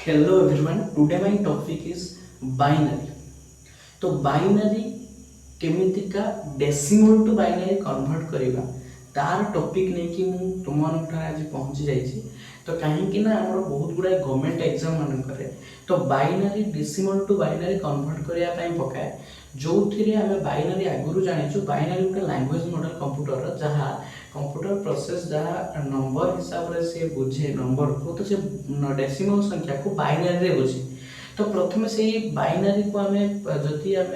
Hello everyone, today my topic is binary. तो binary केमितिका decimal to binary convert करवा तार टॉपिक नहीं कि मु तुम मान आज पहुंची जाइए। तो कहीं ना आम बहुत गुड़ा गवर्नमेंट एग्जाम मानक तो binary decimal to binary convert करने पकाए जो थे आम बाइनरी आगुरी जाचु बाइनरी गोटे लैंग्वेज मॉडल कंप्यूटर जहाँ कंप्यूटर प्रोसेस जहाँ नंबर हिसाब से बुझे नंबर को तो से डेसिमल संख्या को बाइनरी बुझे। तो प्रथम से बाइनरी को आम जदि आम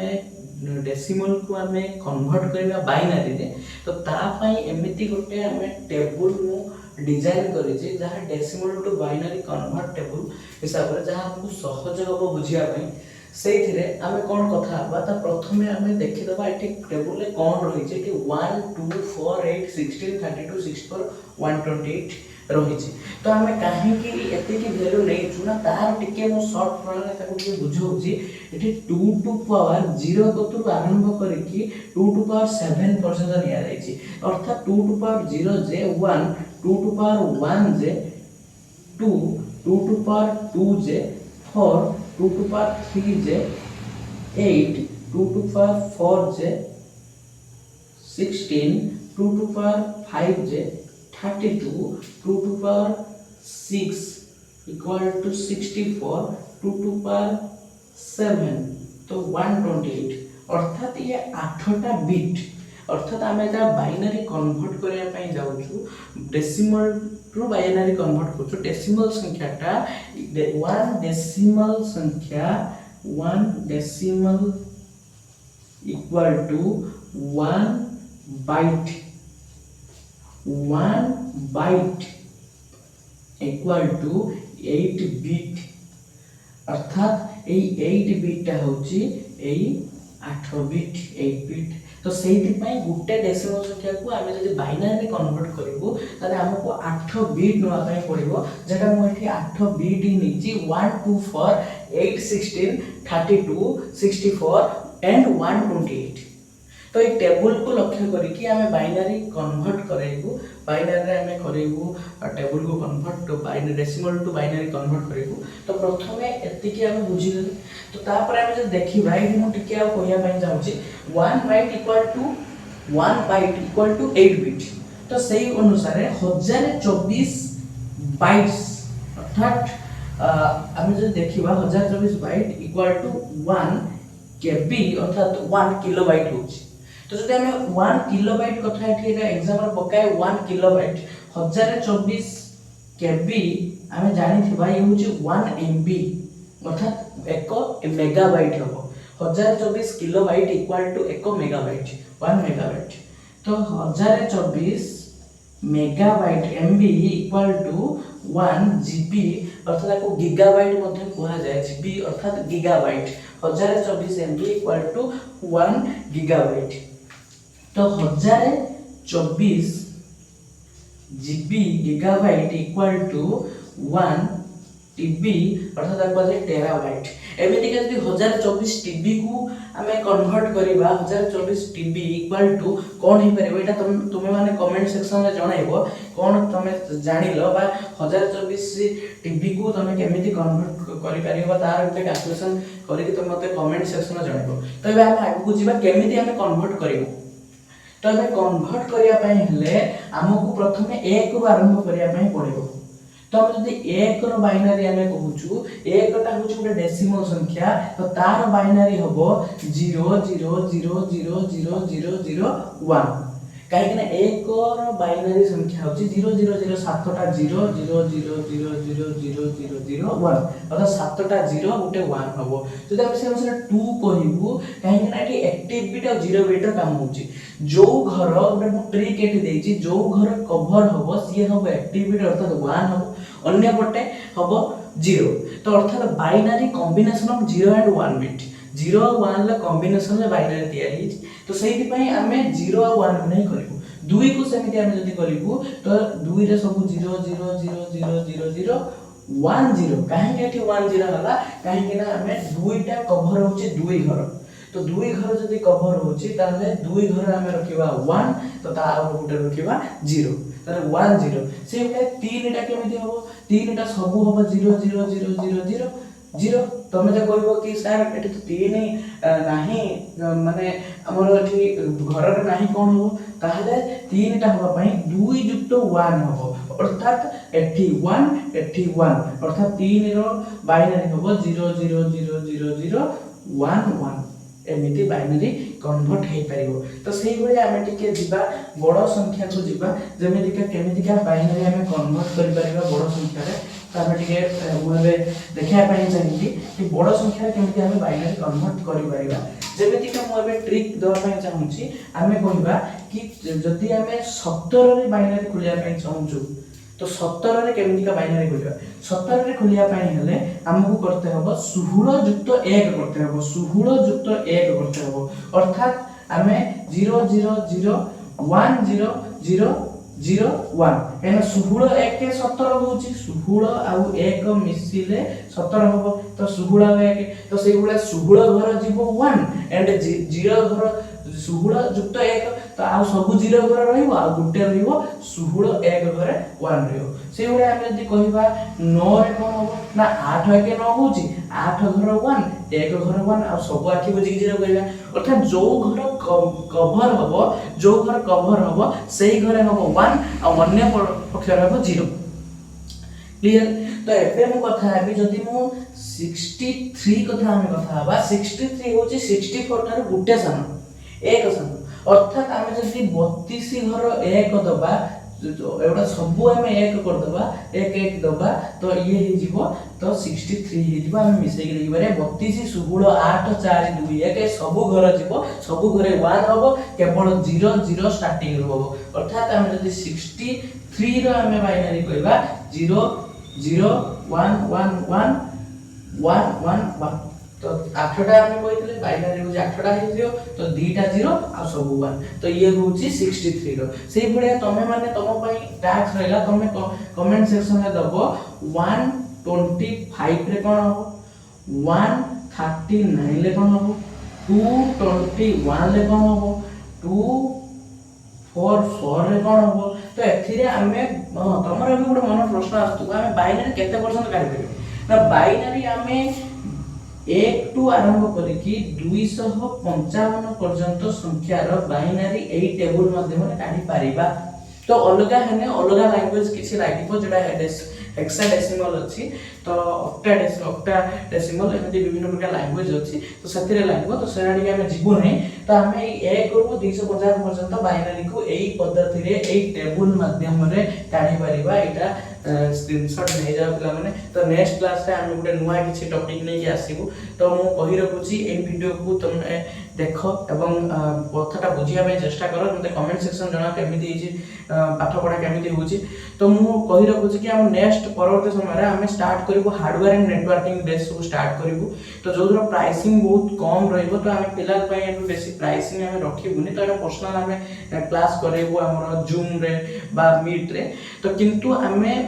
डेसिमल को आम कन्वर्ट करवा बाइनरी रे तो तापाई एमती गोटे आम टेबुल मु डिजाइन करी जहाँ decimal to binary convert table हिसाब से जहाँ हमको सहज हम बुझापी से आम कौन कथा प्रथम आम देखीदा ये टेबुल कौन रही है कि 1 2 4 8 16 32 64 128 रही। तो आम कहीं भैल्यू नहीं ना तार टे सर्ट प्रणाली बुझाऊँगी ये 2 टू पावर 0 कतु आरंभ करके 2 टू पावर 7 पर्यटन नि अर्थात 2 टू पावर 0 जे 1 2 टू पावर 1 जे 2 2 टू पावर 2 जे 4 2 टू पावर 3 जे 8 2 टू पावर 4 जे 16 2 टू पावर 5 जे 32 2 to power 6 equal to 64 2 to power 7 तो 128 अर्थात ये 8टा बिट अर्थात आम जहाँ बाइनरी कन्वर्ट करने जाऊँ डेसिमल टू बाइनरी कन्वर्ट कर डेसिमल संख्याटा 1 डेसिमल संख्या 1 decimal equal to 1 byte 1 byte equal to 8 bit अर्थात 8 बिटा होची 8 बिट 8 बिट। तो से गोटे डेसिमल संख्या को आम जब बाइनरी कन्वर्ट करूँ ताले आमको 8 बिट नापी पड़ो जहाँ मुझे 8 बिट नहीं 1 2 4 8 16 32 64 एंड 128। तो ये टेबुल को लक्ष्य करके आम बाइनरी कन्वर्ट करूँ बाइनरी आम करूँ टेबुल को convert to binary decimal to binary convert करूँ। तो प्रथम एतिकी आम बुझीगले तो तापर आम जो देखा ये मुझे कहवाई चाहूँगी 1 byte equal to 1 byte equal to 8 bit. तो से अनुसार 1024 बाइट्स अर्थात आम जो देखा 1024 बाइट इक्वल टू 1 केबी अर्थात 1 किलोबाइट होची। तो जब आम 1 किलोबाइट कथा एग्जाम पकाए 1 किलोबाइट 1024 केबी आम जानी ये हूँ 1 MB अर्थात 1 मेगाबाइट हम 1024 kilobyte equal to 1 megabyte 1 megabyte. तो 1024 megabyte MB equal to 1 GB अर्थात गीगाबाइट कहा जाए GB अर्थात gigabyte 1024 MB equal to 1 gigabyte. तो 1024 GB gigabyte equal to 1 TB अर्थात टेराबाइट। एमती का 1024 TB को आम कन्वर्ट करवा 1024 TB इक्वल टू कौन हो पार ये तुम्हें मैंने कमेंट सेक्शन में जनइब कौन तुम जान 1024 TB को तुम केमी कन्वर्ट कर तार गोटे कैलकुलेसन करके तुम मत कमेंट सेक्शन में जनइब। तो ये आम आगे जावा केमी आम कन्वर्ट कर तो आम कन्वर्ट करने आमको प्रथम 1 रु आरंभ करने पड़ो। तो हम जब 1 बाइनरी आम कहूँ 1टा हूँ गोटे डेसिमल संख्या तो तार बाइनरी हम 0 0 0 0 0 0 0 1 कहीं 1 बाइनरी संख्या हूँ 0 0 0 7टा 0 0 0 0 0 0 0 0 1 अर्थात 7टा 0 गोटे 1 हम जब आम से अनुसार 2 कहूँ कहीं एक्टिव बिट और 0 बिट काम हो जो घर गोटे ट्रिक ये जो घर कभर हम सी हम एक्टिव बिट अर्थात 1 हम अन्य पटे हम 0। तो अर्थात binary combination of 0 and 1 bit 0 और 1 कॉम्बिनेशन में बाइनरी तैयारी तो से आम 0 और 1 को नहीं करूँ 2 को सेमती आम जब करूँ तो 2 रे सब 0 0 0 0 0 0 1 0 कहीं 1 0 है कहीं आम 2टा कभर हो 2 घर तो 2 घर जब कभर होची ताले 2 घर आम रखा 1 तो गोटे रखा 0 1 0 से 3टा केमी हम तीनटा सबू हम 0 0 0 0 0 0 तमें जो कह कि सर ये तो तीन नहीं माने आमर ये घर ना कौन हम ताहले तीनटा हाँपाई 2 युक्त 1 हम अर्थात एठी 1 एठी 1 अर्थात 3 रो बाइनरी हम 0 0 0 0 0 1 1 एमिति बाइनरी कन्वर्ट हो पारिबो। तो सेही भली आमे टिके जिबा बड़ संख्या को जिबा जेमितिका केमितिका बाइनरी आमे कन्वर्ट करि परिबा बड़ संख्या रे। तो आमे टिके मुबे देखिया पई चाहिए कि बड़ संख्या रे केमिति आमे बाइनरी कन्वर्ट करि परिबा। जेमितिका मुबे ट्रिक दवा पई चाहूची आमे कहबा कि जदि आमे 17 रे बाइनरी खोलिया पई चाहूचु तो 17 रे केमितिका बाइनरी खोलिबा 17 रे खोलिया पई हेले हमहु करते हबो 16 युक्त 1 करते हबो 16 युक्त 1 करते हबो अर्थात आमे 0 0 0 1 0 0 0 1 एना 16 1 के 17 होची 16 आउ 1 मिसिले 17 हबो तो 16 आउ 1 तो सेही गुला 16 घर जीवो 1 एंड 0 घर 16 युक्त 1 तो आउ सब 0 घर रहिबो आ गुटे रहिबो 16 1 घरे 1 रहिबो से गुला हम जदी कहिबा 9 रे कोन होबो ना 8 1 9 होची 8 घर 1 1 घर 1 आ सब आखि बुझी 0 करिबा अर्थात जो घर कवर हबो जो घर कवर हबो सेही घरे हबो 1 आ अन्य पक्ष रे हबो 0 क्लियर। तो एफे मु कथा हेबी जदी मु 63 कथा हम कथा हबा 63 होची 64 तार गुटे सान एक सान अर्थात आमे जदी 32 घर 1 दबा एवडा सब आमे 1 कर दबा 1 1 दबा तो ये हे जीवो तो 63 हे जीवो आमे मिसै के लिखि बारे 32 16 8 4 2 1 सब घर जीवो सब घरे 1 हबो केवल 0 0 स्टार्टिंग रो हबो अर्थात आमे जदी 63 रो आमे बाइनरी कहबा 0 0 1 1 1 1 1 1 तो 8टा हमने कहितले बाइनरी हो 8टा हे जियो तो 2टा 0 आ सब 1 तो ये होची 63 रो सेही भलिया तमे माने तम पई टास्क रहला तमे कमेंट सेक्शन में दबो 125 रे कोन हो 139 ले कोन हो 221 ले कोन हो 244 रे कोन हो तो एथिरे हमें तमरा भी गुड मन प्रश्न आस्तु हमें बाइनरी केते परसेंट काढि देबे ना बाइनरी हमें 1 टू आरंभ करिकी 255 पर्यंत संख्यार बाइनरी एई टेबल माध्यम काढि पारिबा। तो अलगा हेने अलगा लैंग्वेज किछि लागिबो जेडा हेक्साडेसिमल अछि तो ऑक्टाडेसिमल एमति विभिन्न प्रकार लैंग्वेज अछि तो सथिरे लागिबो तो सेराडी के हमें जीवो नै तो हमें ए करबो 250 पर्यंत बाइनरी को एई पद्धति रे एई टेबल माध्यम रे काढि पारिबा एटा स्क्रीनशॉट नै जा पिला माने तो नेक्स्ट क्लास रे हम गुटे नुवा किछि टॉपिक नै के आसीबो तो मु कहि रखुची ए वीडियो को तुम देखो एवं कथाटा बुझिया पे चेष्टा करो मते कमेंट सेक्शन जना केमिति हिची पाठ पढा केमिति होची तो मु कहि रखुची कि हम नेक्स्ट परवर्ती समय रे हम स्टार्ट करबो हार्डवेयर एंड नेटवर्किंग बेस को स्टार्ट करबो तो जोदर प्राइसिंग बहुत कम रहइबो तो हम पिला पय बेसी प्राइसिंग हम रखिबुनी तो हम पर्सनल हम क्लास करबो हमर जूम रे बा मीट रे तो किंतु हमें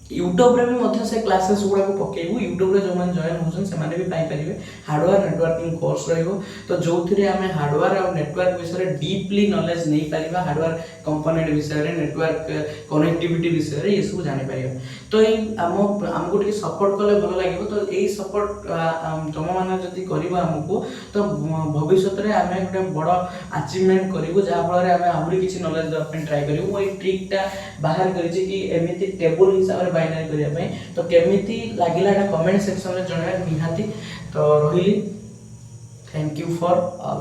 YouTube रे भी मध्य से क्लासेस गुडा को पकेबू YouTube रे जो मन जॉइन होसन से माने भी पाई परिबे हार्डवेयर नेटवर्किंग कोर्स रहइबो तो जोथिरे हमें हार्डवेयर और नेटवर्क विषय रे डीपली नॉलेज नै परिबा हार्डवेयर कंपोनेंट विषय रे नेटवर्क कनेक्टिविटी विषय रे ये सब जानि परिबा तो ए हमको टिके सपोर्ट करले भलो लागिबो तो एई सपोर्ट तुम माने जति करबा हमको तो भविष्य रे हमें गोटे बड़ अचीवमेंट करबो जा फल रे हमें आहुरी किछि नॉलेज द ट्राई करबो ओई ट्रिकटा बाहर करिछि कि एमिति टेबल हिसाब रे बाइनरी करिया पई तो केमिति लागिला कमेंट सेक्शन रे जणाय निहाती तो रहिली थैंक यू फॉर ऑल।